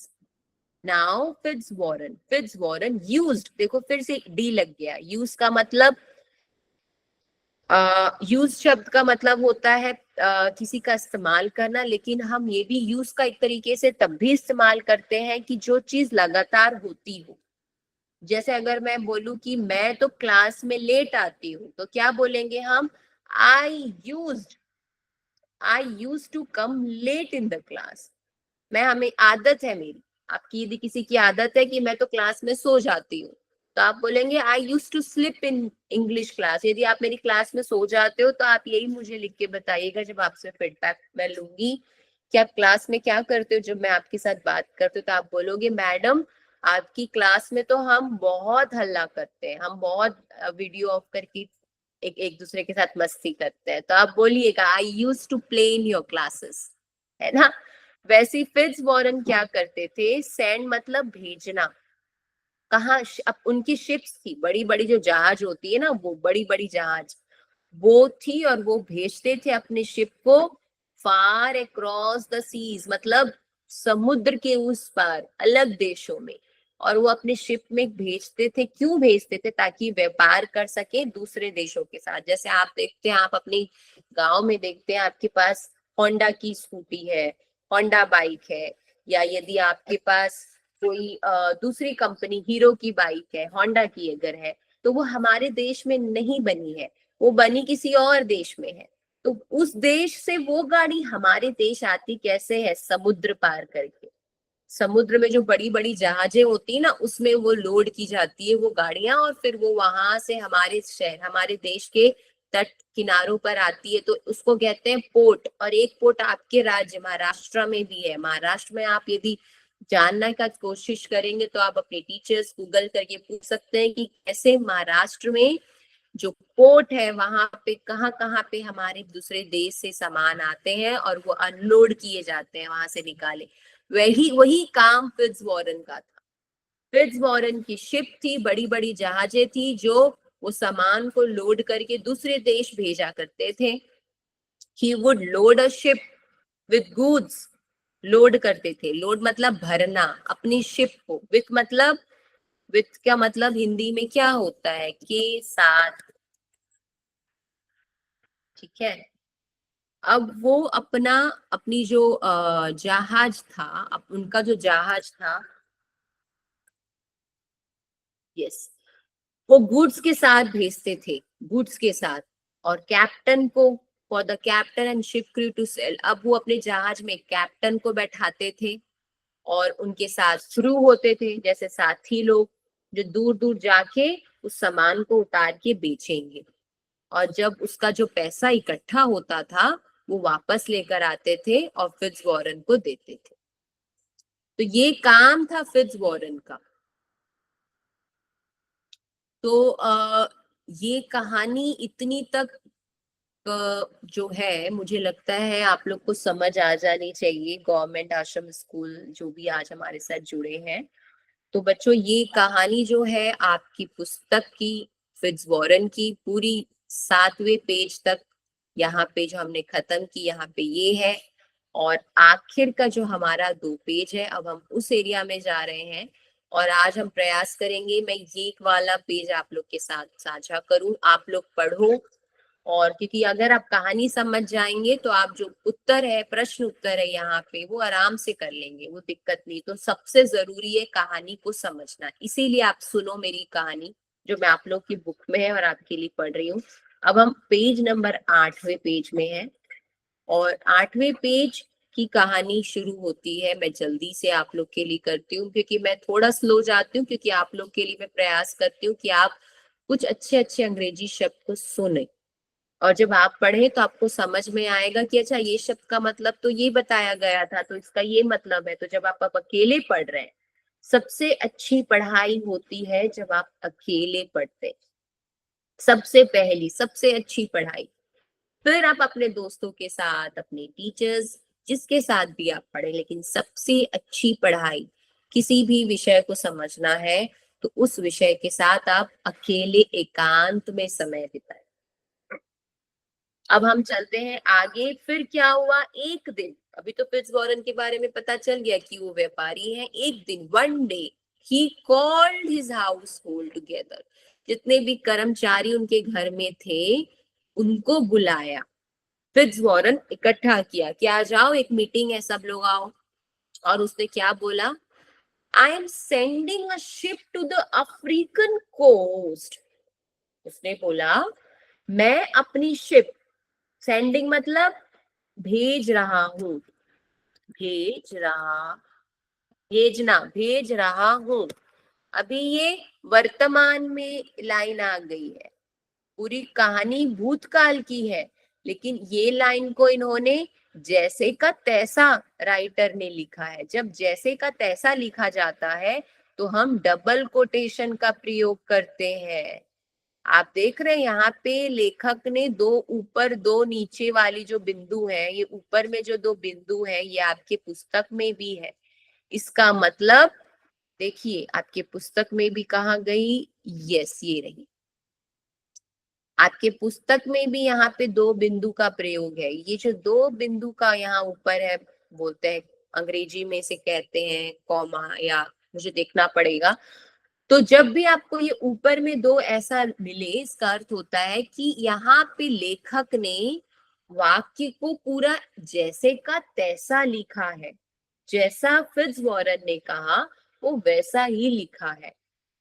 Now Fitzwarren used, देखो फिर से डी लग गया, यूज का मतलब यूज शब्द का मतलब होता है किसी का इस्तेमाल करना, लेकिन हम ये भी यूज का एक तरीके से तब भी इस्तेमाल करते हैं कि जो चीज लगातार होती हो। जैसे अगर मैं बोलूं कि मैं तो क्लास में लेट आती हूँ, तो क्या बोलेंगे हम? I use I use to come late in the class. मैं हमें आदत है मेरी, आपकी यदि किसी की आदत है कि मैं तो क्लास में सो जाती हूँ, तो आप बोलेंगे I use to slip in English class. यदि आप मेरी क्लास में सो जाते हो तो आप यही मुझे लिख के बताइएगा जब आपसे फीडबैक मैं लूंगी कि आप क्लास में क्या करते हो। जब मैं आपके साथ बात करती हूँ तो आप बोलोगे मैडम आपकी क्लास में तो हम बहुत हल्ला करते हैं, हम बहुत वीडियो ऑफ करके एक एक दूसरे के साथ मस्ती करते हैं। तो आप बोलिएगा I use to play in your classes, है ना। वैसे फिट्जवॉरन क्या करते थे? सेंड मतलब भेजना। कहाँ? अब उनकी शिप्स थी, बड़ी बड़ी जो जहाज होती है ना, वो बड़ी बड़ी जहाज वो थी, और वो भेजते थे अपने शिप को फार अक्रॉस द सीज, मतलब समुद्र के उस पार अलग देशों में। और वो अपने शिप में भेजते थे। क्यों भेजते थे? ताकि व्यापार कर सके दूसरे देशों के साथ। जैसे आप देखते हैं, आप अपने गांव में देखते हैं, आपके पास होंडा की स्कूटी है, होंडा बाइक है, या यदि आपके पास कोई दूसरी कंपनी हीरो की बाइक है, होंडा की अगर है, तो वो हमारे देश में नहीं बनी है, वो बनी किसी और देश में है। तो उस देश से वो गाड़ी हमारे देश आती कैसे है? समुद्र पार करके। समुद्र में जो बड़ी बड़ी जहाजें होती है ना, उसमें वो लोड की जाती है वो गाड़ियां, और फिर वो वहां से हमारे शहर, हमारे देश के तट किनारों पर आती है। तो उसको कहते हैं पोर्ट। और एक पोर्ट आपके राज्य महाराष्ट्र में भी है। महाराष्ट्र में आप यदि जानने का कोशिश करेंगे तो आप अपने टीचर्स गूगल करके पूछ सकते हैं कि कैसे महाराष्ट्र में जो पोर्ट है वहां पे कहाँ पे हमारे दूसरे देश से सामान आते हैं और वो अनलोड किए जाते हैं, वहां से निकाले। वही वही काम फिट्जवॉरन का था। फिट्जवॉरन की शिप थी, बड़ी बड़ी जहाजें थी जो वो सामान को लोड करके दूसरे देश भेजा करते थे। He would load a ship with goods. Load करते थे, लोड मतलब भरना अपनी शिप को। विथ मतलब, विथ का मतलब हिंदी में क्या होता है? के साथ, ठीक है। अब वो अपना, अपनी जो जहाज था, अब उनका जो जहाज था, यस, वो गुड्स के साथ भेजते थे, गुड्स के साथ। और कैप्टन को, for the captain and ship crew to sail, अब वो अपने जहाज में कैप्टन को बैठाते थे और उनके साथ क्रू होते थे, जैसे साथी लोग, जो दूर दूर जाके उस सामान को उतार के बेचेंगे। और जब उसका जो पैसा इकट्ठा होता था वो वापस लेकर आते थे और फिट्जवॉरन को देते थे। तो ये काम था फिट्जवॉरन का। तो ये कहानी इतनी तक जो है, मुझे लगता है आप लोग को समझ आ जानी चाहिए। गवर्नमेंट आश्रम स्कूल जो भी आज हमारे साथ जुड़े हैं, तो बच्चों ये कहानी जो है आपकी पुस्तक की, फिट्जवॉरन की, पूरी 7वें पेज तक, यहाँ पे जो हमने खत्म की यहाँ पे ये है। और आखिर का जो हमारा 2 पेज है, अब हम उस एरिया में जा रहे हैं। और आज हम प्रयास करेंगे मैं ये वाला पेज आप लोग के साथ साझा करूं, आप लोग पढ़ो। और क्योंकि अगर आप कहानी समझ जाएंगे तो आप जो उत्तर है, प्रश्न उत्तर है यहाँ पे, वो आराम से कर लेंगे, वो दिक्कत नहीं। तो सबसे जरूरी है कहानी को समझना, इसीलिए आप सुनो मेरी कहानी जो मैं आप लोग की बुक में है और आपके लिए पढ़ रही हूँ। अब हम पेज नंबर 8वें पेज में है, और 8वें पेज की कहानी शुरू होती है। मैं जल्दी से आप लोग के लिए करती हूँ क्योंकि मैं थोड़ा स्लो जाती हूँ, क्योंकि आप लोग के लिए मैं प्रयास करती हूँ कि आप कुछ अच्छे अच्छे अंग्रेजी शब्द को सुने, और जब आप पढ़े तो आपको समझ में आएगा कि अच्छा ये शब्द का मतलब तो ये बताया गया था, तो इसका ये मतलब है। तो जब आप अकेले पढ़ रहे हैं, सबसे अच्छी पढ़ाई होती है जब आप अकेले पढ़ते हैं। सबसे पहली, सबसे अच्छी पढ़ाई। फिर आप अपने दोस्तों के साथ, अपने टीचर्स, जिसके साथ भी आप पढ़े, लेकिन सबसे अच्छी पढ़ाई, किसी भी विषय को समझना है तो उस विषय के साथ आप अकेले एकांत में समय बिताएं। अब हम चलते हैं आगे। फिर क्या हुआ? एक दिन, अभी तो फिट्जवॉरन के बारे में पता चल गया कि वो व्यापारी है। एक दिन, one day, he called his house hold together. जितने भी कर्मचारी उनके घर में थे उनको बुलाया, फिट्जवॉरन इकट्ठा किया कि आ जाओ, एक मीटिंग है, सब लोग आओ। और उसने क्या बोला, I am sending a ship to the African coast. उसने बोला मैं अपनी शिप, सेंडिंग मतलब भेज रहा हूं, भेज रहा, भेज रहा हूं। अभी ये वर्तमान में लाइन आ गई है, पूरी कहानी भूतकाल की है, लेकिन ये लाइन को इन्होंने जैसे का तैसा राइटर ने लिखा है। जब जैसे का तैसा लिखा जाता है तो हम डबल कोटेशन का प्रयोग करते हैं। आप देख रहे हैं यहाँ पे लेखक ने दो ऊपर दो नीचे वाली जो बिंदु है, ये ऊपर में जो दो बिंदु है ये आपके पुस्तक में भी है। इसका मतलब देखिए आपके पुस्तक में भी कहाँ गई, यस ये रही, आपके पुस्तक में भी यहाँ पे दो बिंदु का प्रयोग है। ये जो दो बिंदु का यहाँ ऊपर है, बोलते हैं अंग्रेजी में से कहते हैं कॉमा, या मुझे देखना पड़ेगा। तो जब भी आपको ये ऊपर में दो ऐसा मिले, इसका अर्थ होता है कि यहाँ पे लेखक ने वाक्य को पूरा जैसे का तैसा लिखा है, जैसा फिट्जवॉरन ने कहा वो वैसा ही लिखा है।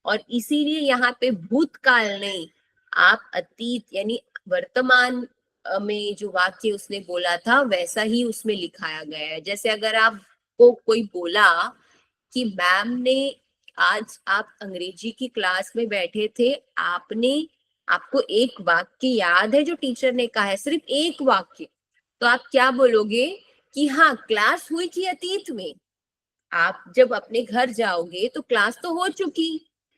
और इसीलिए यहाँ पे भूतकाल नहीं, आप अतीत यानी वर्तमान में जो वाक्य उसने बोला था वैसा ही उसमें लिखाया गया है। जैसे अगर आपको कोई बोला कि मैम ने आज आप अंग्रेजी की क्लास में बैठे थे, आपको एक वाक्य याद है जो टीचर ने कहा है, सिर्फ एक वाक्य, तो आप क्या बोलोगे कि हाँ क्लास हुई थी अतीत में। आप जब अपने घर जाओगे तो क्लास तो हो चुकी,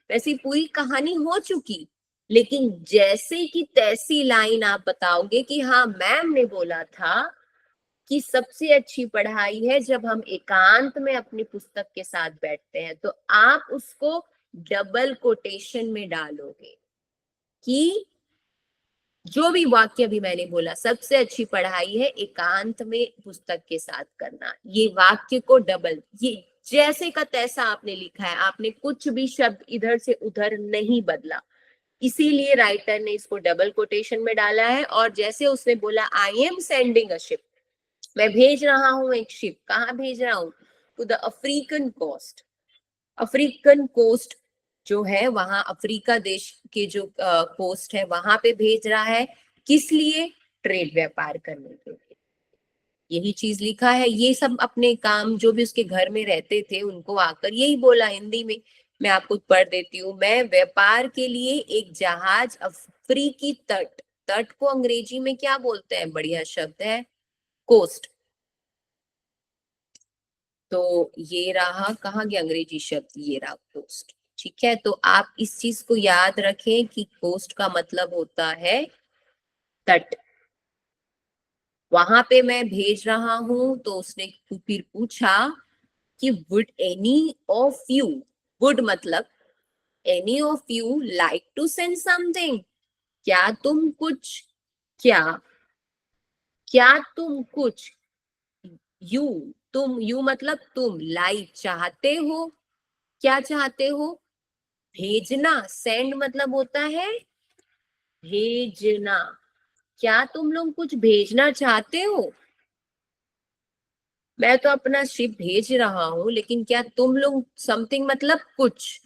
वैसी पूरी कहानी हो चुकी, लेकिन जैसे कि तैसी लाइन आप बताओगे कि हाँ मैम ने बोला था कि सबसे अच्छी पढ़ाई है जब हम एकांत में अपनी पुस्तक के साथ बैठते हैं, तो आप उसको डबल कोटेशन में डालोगे कि जो भी वाक्य भी मैंने बोला, सबसे अच्छी पढ़ाई है एकांत में पुस्तक के साथ करना, ये वाक्य को डबल, ये जैसे का तैसा आपने लिखा है, आपने कुछ भी शब्द इधर से उधर नहीं बदला, इसीलिए राइटर ने इसको डबल कोटेशन में डाला है। और जैसे उसने बोला I am sending a ship, मैं भेज रहा हूं एक शिप, कहाँ भेज रहा हूं, to the African coast. African coast जो है वहां अफ्रीका देश के जो कोस्ट है वहां पे भेज रहा है, किस लिए, ट्रेड व्यापार करने के लिए। यही चीज लिखा है, ये सब अपने काम जो भी उसके घर में रहते थे उनको आकर यही बोला हिंदी में, मैं आपको पढ़ देती हूँ। मैं व्यापार के लिए एक जहाज अफ्रीकी तट, तट को अंग्रेजी में क्या बोलते हैं, बढ़िया शब्द है कोस्ट। तो ये रहा, कहाँ गया अंग्रेजी शब्द, ये रहा कोस्ट। ठीक है, तो आप इस चीज को याद रखें कि कोस्ट का मतलब होता है तट। वहां पे मैं भेज रहा हूं तो उसने फिर पूछा कि would any of you, would मतलब any of you like to send something, क्या तुम कुछ, क्या क्या तुम कुछ, यू, तुम, यू मतलब तुम, लाइक चाहते हो, क्या चाहते हो, भेजना, सेंड मतलब होता है भेजना, क्या तुम लोग कुछ भेजना चाहते हो। मैं तो अपना शिप भेज रहा हूं, लेकिन क्या तुम लोग, समथिंग मतलब कुछ,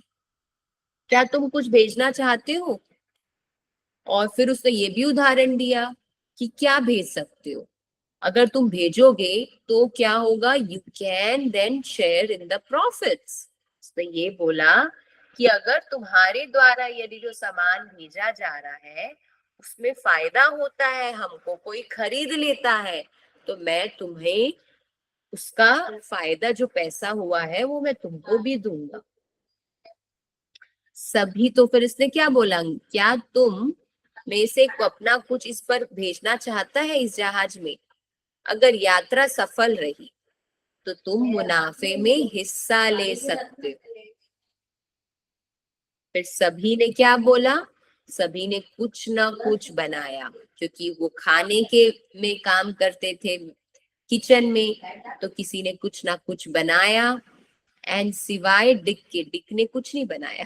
क्या तुम कुछ भेजना चाहते हो। और फिर उसने ये भी उदाहरण दिया कि क्या भेज सकते हो, अगर तुम भेजोगे तो क्या होगा, you can then share in the profits. उसने ये बोला कि अगर तुम्हारे द्वारा यदि जो सामान भेजा जा रहा है उसमें फायदा होता है, हमको कोई खरीद लेता है, तो मैं तुम्हें उसका फायदा, जो पैसा हुआ है वो मैं तुमको भी दूंगा। सभी, तो फिर इसने क्या बोला, क्या तुम में से अपना कुछ इस पर भेजना चाहता है इस जहाज में, अगर यात्रा सफल रही तो तुम मुनाफे में हिस्सा ले सकते हो। फिर सभी ने क्या बोला, सभी ने कुछ ना कुछ बनाया, क्योंकि वो खाने के में काम करते थे किचन में, तो किसी ने कुछ ना कुछ बनाया। एंड सिवाय डिक के, डिक ने कुछ नहीं बनाया,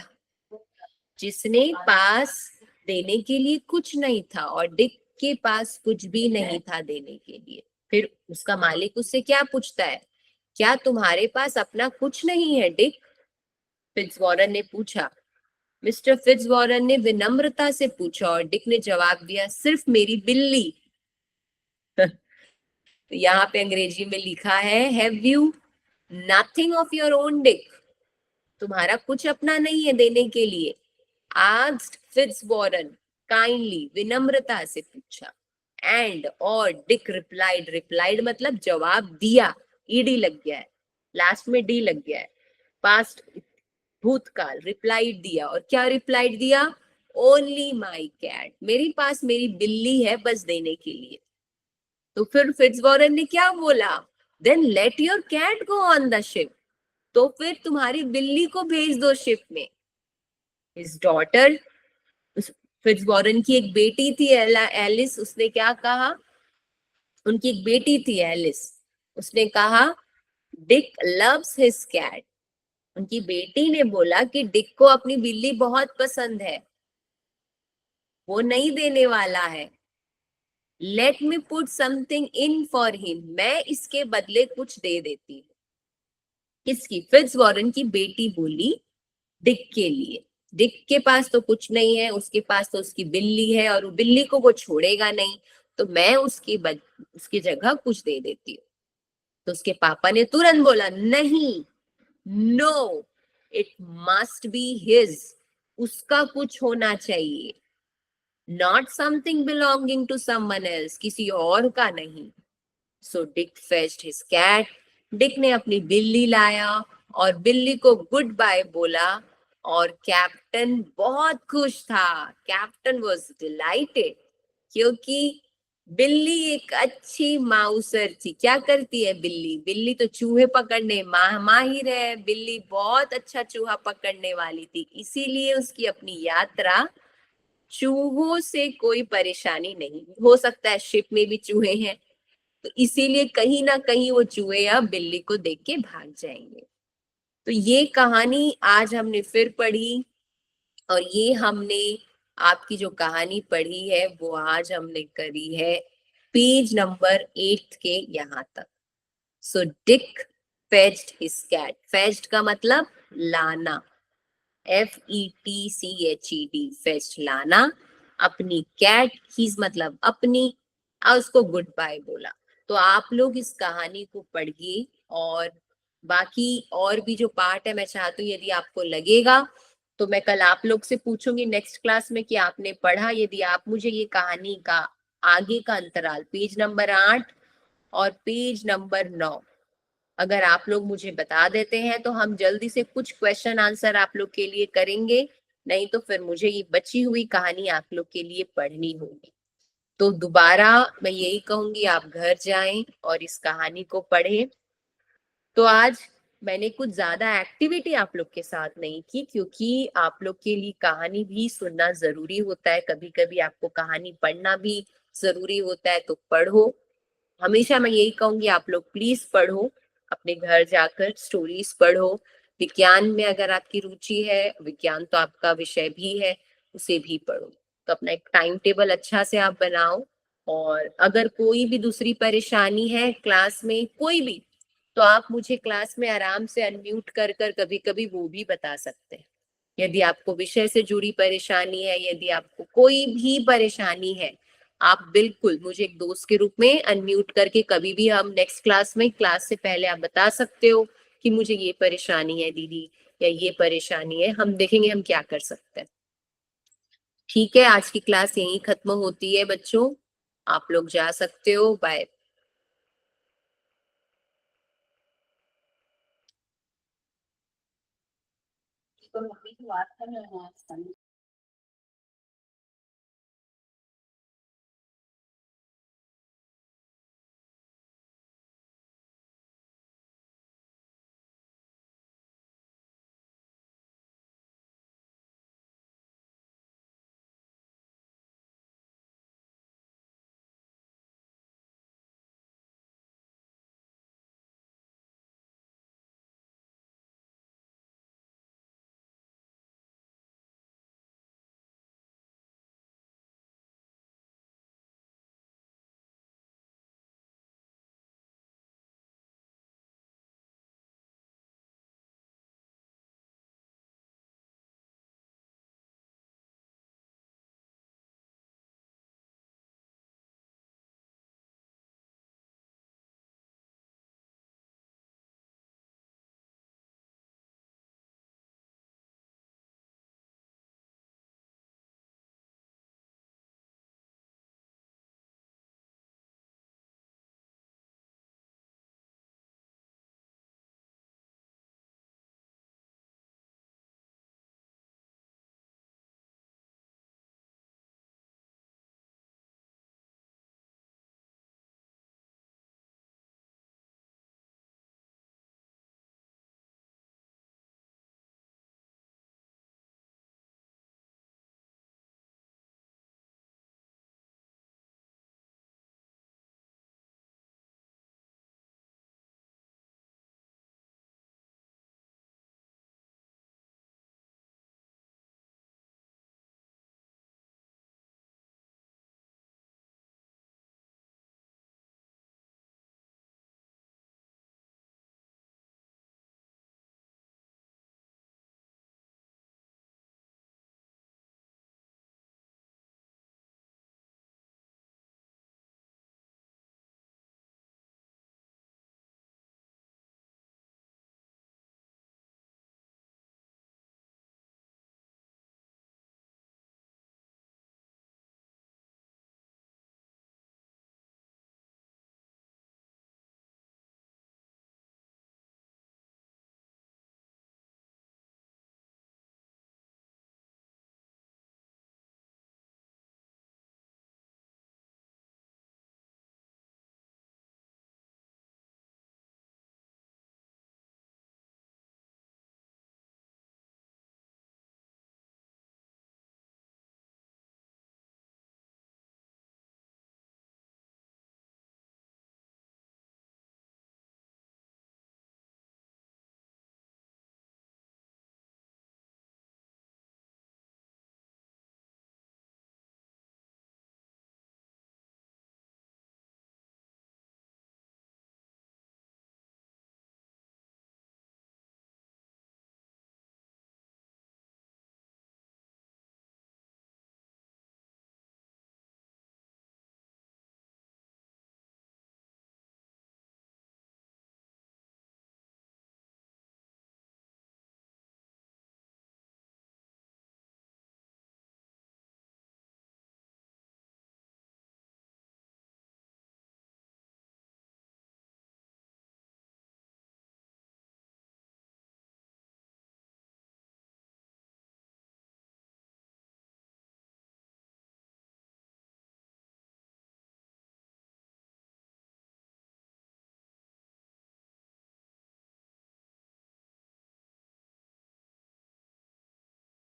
जिसने पास देने के लिए कुछ नहीं था, और डिक के पास कुछ भी नहीं था देने के लिए। फिर उसका मालिक उससे क्या पूछता है, क्या तुम्हारे पास अपना कुछ नहीं है डिक? फिट्जवॉरन ने पूछा। मिस्टर फिट्जवॉरन ने विनम्रता से पूछा और डिक ने जवाब दिया, सिर्फ मेरी बिल्ली। तो यहाँ पे अंग्रेजी में लिखा है, have you nothing of your own Dick? तुम्हारा कुछ अपना नहीं है देने के लिए? आस्क्ड फिट्जवॉरन काइंडली, विनम्रता से पूछा। एंड और डिक रिप्लाइड, रिप्लाइड मतलब जवाब दिया, ईडी लग गया है, लास्ट में डी लग गया है, पास्ट भूतकाल, रिप्लाइड दिया। और क्या रिप्लाइड दिया? ओनली माई कैट, मेरे पास मेरी बिल्ली है बस देने के लिए। तो फिर फिट्जवॉरन ने क्या बोला? Then let your cat go on the ship, तो फिर तुम्हारी बिल्ली को भेज दो शिप में। हिज डॉटर, फिट्जवॉरन की एक बेटी थी एलिस, उसने क्या कहा? उनकी एक बेटी थी एलिस, उसने कहा डिक लव्स हिज कैट। उनकी बेटी ने बोला कि डिक को अपनी बिल्ली बहुत पसंद है, वो नहीं देने वाला है। Let me put something in for him, मैं इसके बदले कुछ दे देती हूँ। किसकी? फिट्जवॉरन की बेटी बोली डिक के लिए। डिक के पास तो कुछ नहीं है, उसके पास तो उसकी बिल्ली है और वो बिल्ली को वो छोड़ेगा नहीं, तो मैं उसकी जगह कुछ दे देती हूँ। तो उसके पापा ने तुरंत बोला, नहीं, no, it must be his, उसका कुछ होना चाहिए, not something belonging to someone else, किसी और का नहीं। So Dick fetched his cat, Dick ने अपनी बिल्ली लाया और बिल्ली को गुड बाय बोला। और कैप्टन बहुत खुश था, कैप्टन वॉज डिलाइटेड, क्योंकि बिल्ली एक अच्छी माउसर थी। क्या करती है बिल्ली? बिल्ली तो चूहे पकड़ने माहिर है, बिल्ली बहुत अच्छा चूहा पकड़ने वाली थी, इसीलिए उसकी अपनी यात्रा चूहों से कोई परेशानी नहीं। हो सकता है शिप में भी चूहे हैं, तो इसीलिए कहीं ना कहीं वो चूहे या बिल्ली को देख के भाग जाएंगे। तो ये कहानी आज हमने फिर पढ़ी, और ये हमने आपकी जो कहानी पढ़ी है वो आज हमने करी है पेज नंबर 8 के यहाँ तक। So Dick fetched his cat, fetched का मतलब लाना, FETCHED, फेच्ड लाना, अपनी कैट, हीज मतलब अपनी, और उसको गुड बाय बोला। तो आप लोग इस कहानी को पढ़िए, और बाकी और भी जो पार्ट है मैं चाहती हूँ यदि आपको लगेगा तो मैं कल आप लोग से पूछूंगी नेक्स्ट क्लास में कि आपने पढ़ा। यदि आप मुझे ये कहानी का आगे का अंतराल पेज नंबर 8 और पेज नंबर 9 अगर आप लोग मुझे बता देते हैं तो हम जल्दी से कुछ क्वेश्चन आंसर आप लोग के लिए करेंगे, नहीं तो फिर मुझे ये बची हुई कहानी आप लोग के लिए पढ़नी होगी। तो दोबारा मैं यही कहूंगी, आप घर जाएं और इस कहानी को पढ़ें। तो आज मैंने कुछ ज्यादा एक्टिविटी आप लोग के साथ नहीं की, क्योंकि आप लोग के लिए कहानी भी सुनना जरूरी होता है, कभी कभी आपको कहानी पढ़ना भी जरूरी होता है, तो पढ़ो। हमेशा मैं यही कहूंगी, आप लोग प्लीज पढ़ो, अपने घर जाकर स्टोरीज पढ़ो। विज्ञान में अगर आपकी रुचि है, विज्ञान तो आपका विषय भी है, उसे भी पढ़ो। तो अपना एक टाइम टेबल अच्छा से आप बनाओ, और अगर कोई भी दूसरी परेशानी है क्लास में कोई भी, तो आप मुझे क्लास में आराम से अनम्यूट कर कर कभी कभी वो भी बता सकते हैं। यदि आपको विषय से जुड़ी परेशानी है, यदि आपको कोई भी परेशानी है, आप बिल्कुल मुझे एक दोस्त के रूप में अनम्यूट करके कभी भी, हम नेक्स्ट क्लास में, क्लास से पहले आप बता सकते हो कि मुझे ये परेशानी है दीदी, या ये परेशानी है, हम देखेंगे हम क्या कर सकते हैं। ठीक है, आज की क्लास यहीं खत्म होती है बच्चों, आप लोग जा सकते हो, बाय। तो मम्मी की बात कर रहे हैं।